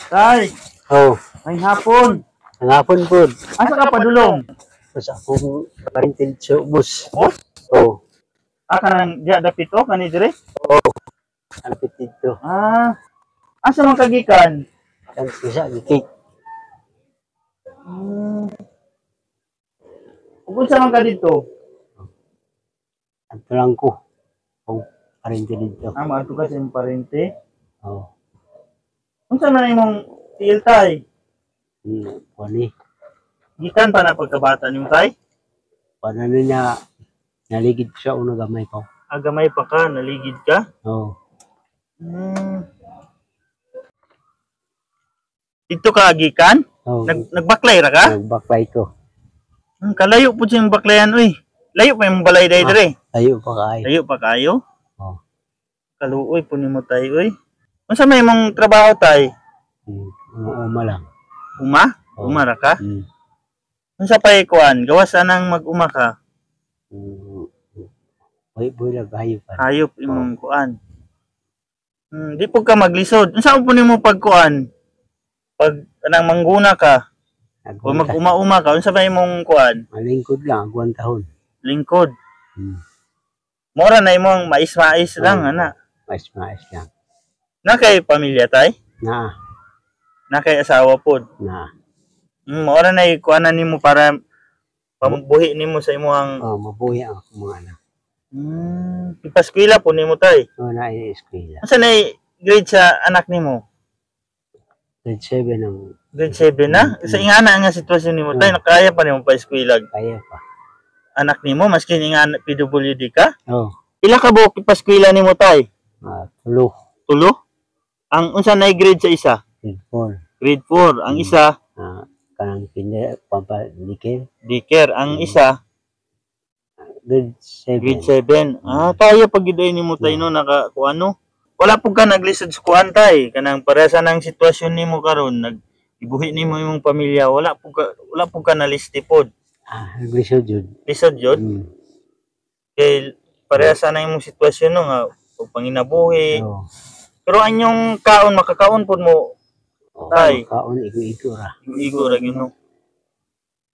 Tay, Oh, may hapon. ang hapon po. Asa ka padulong? Tapos akong parintil sa ubos. Oh, Oh, kanang diya dapito kani dire? ang petit to. Asa man kagikan? Ang isa, gikik. Ug unsa man ka dito? Ang tulang ko. Ang parintil dito. Maato ka sa imong parente. Oh, Unsa man imong tiil tay? Wani. Gikan pa na pagkabata nimo tay? Paano niya, naligid siya unang gamay ko. Agamay pa ka, naligid ka? Oh, Dito ka gikan? oh, Nagbaklay ra ka? nagbaklay ko. Kalayo pud siyang baklayan uy. Layo pa imong balay day dire. Tayo pa kaay. Layo pa kayo? Oh, Kaluoy po nimo tay uy. Unsa may imong trabaho tay? uma lang. Uma? Oh. Uma ra ka? Hmm. Unsa pay kuan? Gawas anang mag-uma ka? Boy lang kayo pa. Hayop imong kuan. Di po ka maglisod. Unsa po nimo pagkuan? Pag anang mangguna ka o mag-uma-uma ka, unsa may imong kuan? Malingkod lang, agwan tahon. Lingkod. Mora Mora na imong mais-mais lang ana. mais lang. Na kay pamilya tay? Na. Na kay asawa pod. Mora na kuanan nimo para pambuhi nimo sa imong Oh, mabuhi ang mga anak. ipaskwela po nimo tay. Oh, na eskwela. Unsa na grade sa anak nimo? Grade 7 ang Grade 7 na? Sa ingana nga sitwasyon nimo tay, nakaya pa nimo pa eskwela kaya pa. anak nimo maski ingana PWD ka? Oh, Pila ka buok ipaskwela nimo tay? tulo. Tulo? Ang unsa na grade sa isa? Grade 4. Grade 4. Ang isa Kanang pinda pampalikir. daycare. Ang isa Grade 7. grade 7. Tayo pag giday nimo tay no naka kuano. Wala pud ka naglisod sa kuan tay kanang para sa nang sitwasyon nimo karon ibuhi nimo imong pamilya wala pud ka nalisti pod. Naglisod yun. Lisod jud. Kay pareha sa nang imong sitwasyon no nga panginabuhi. Oh, Pero anyong kaon makakaon pod mo tay. kaon igo-igo ra. Igo ra gino.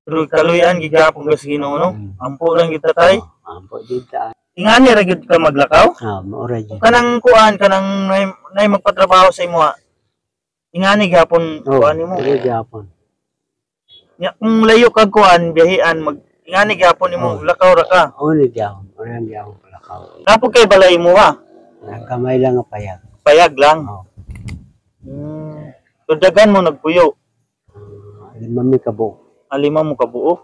Pero kaluyan gigapon ka sa Ginoo no. Ampo lang kita tay. Ampo dita. Ingani ra gyud ka maglakaw. Maura yun. Kanang kuan kanang nay magpatrabaho sa imo. Ingani gapon kuan nimo. Pero Japon. Nya kung layo kag kuan biyahean ingani gapon nimo lakaw ra ka. Ni Japon. Orang Japon pala ka. Tapos kay balay mo ha. Nagkamay lang ang payag. Payag lang. Oh. So dagan mo nagpuyo. Mami kabo. Alima mo kabuo.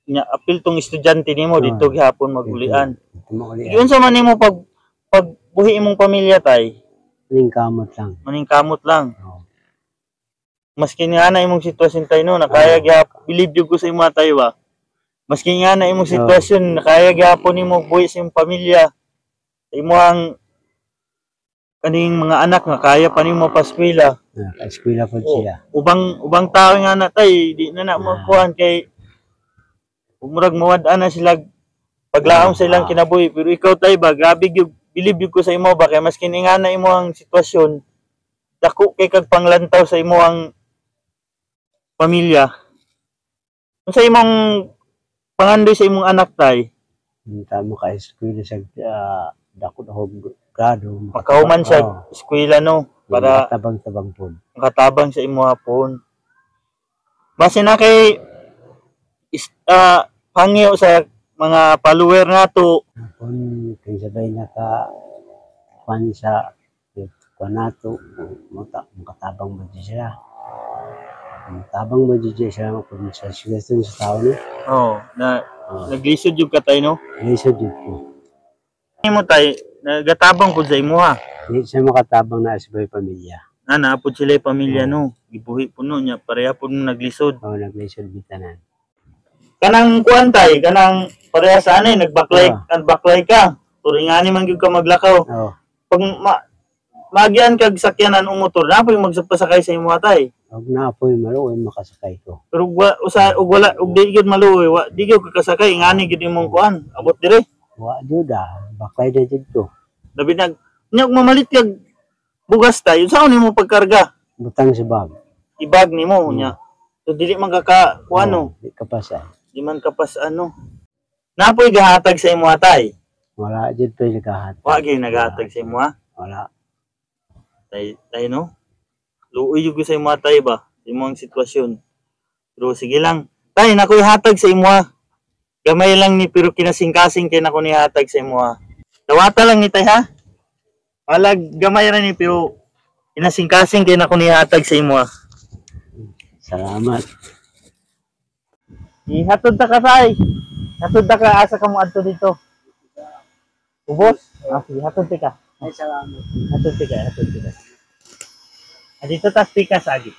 Nya apil tong estudyante nimo dito gihapon magulian. Yun sa man nimo pagbuhi imong pamilya tay. Maningkamot lang. Maningkamot lang. Oh. Maski nga na imong sitwasyon tay no nakaya gyapon believe jud ko sa imo tay ba. Maski nga na imong sitwasyon nakaya gyapon nimo buhi sa imong pamilya. Imong kaning mga anak nga kaya pa nimo paskwela. Eskwela po sila. Ubang tao nga na tay di na mo kuan kay umurag mawad-an na sila paglaom sa ilang kinabuhi pero ikaw tay ba grabe gyud believe ko sa imo ba kay maski nga na imo ang sitwasyon dako kay kag panglantaw sa imo ang pamilya. Unsa imong pangandoy sa imong anak tay? Tamo ka eskwela sa dako na grado. Makahuman sa eskwela no para tabang-tabang po. makatabang sa imo hapon. Base na kay pangyo sa mga follower nato. Kung sabay naka pan sa nato, makatabang mo dyan sila. Tabang mo dyan sila kung sa suggestion sa tao no? Naglisod yung katay no? Lisod yun po. Hindi mo tay, nagatabang po sa imo ha. Hindi siya makatabang na asibay pamilya. Naapod sila yung pamilya no. Gibuhi po no niya, pareha po naglisod. Naglisod bitanan. Kanang kuan tay, kanang pareha sa anay, nagbaklay ka. Turingani man gyud ka maglakaw. Pag magian kag sakyanan o motor, na po yung magsapasakay sa imo tay. Huwag na po yung maluoy makasakay ko. Pero wala, di gyud maluoy, di gyud kakasakay, ngani gyud imong kuan, abot dire. Wa juda, baklay na dito. Labi nya mamalit kag bugas tayo, saan nimo pagkarga? butang si bag. Ibag nimo nya. So dili man ka kuano, Di kapasa. di man ka pas ano. Napoy gahatag sa imo tay. Wala dyan pa yung naghahat. Wa gyud nagahatag sa imo ha. Wala. Tay no. Luoy jud ko sa imo tay ba. Imong sitwasyon. Pero sige lang. Tay nakoy hatag sa imo ha. Gamay lang ni pero kinasing-kasing kay nako ni hatag sa imo ha. Dawata lang ni tay ha. Wala gamay ra ni pero kinasing-kasing kay nako ni hatag sa imo ha. Salamat. Ihatod ta ka tay. Hatod ta ka asa ka mo adto dito. Ubos? Ah, sige, hatod ka. Ay, salamat. Hatod ka. Dito ta pikas agi.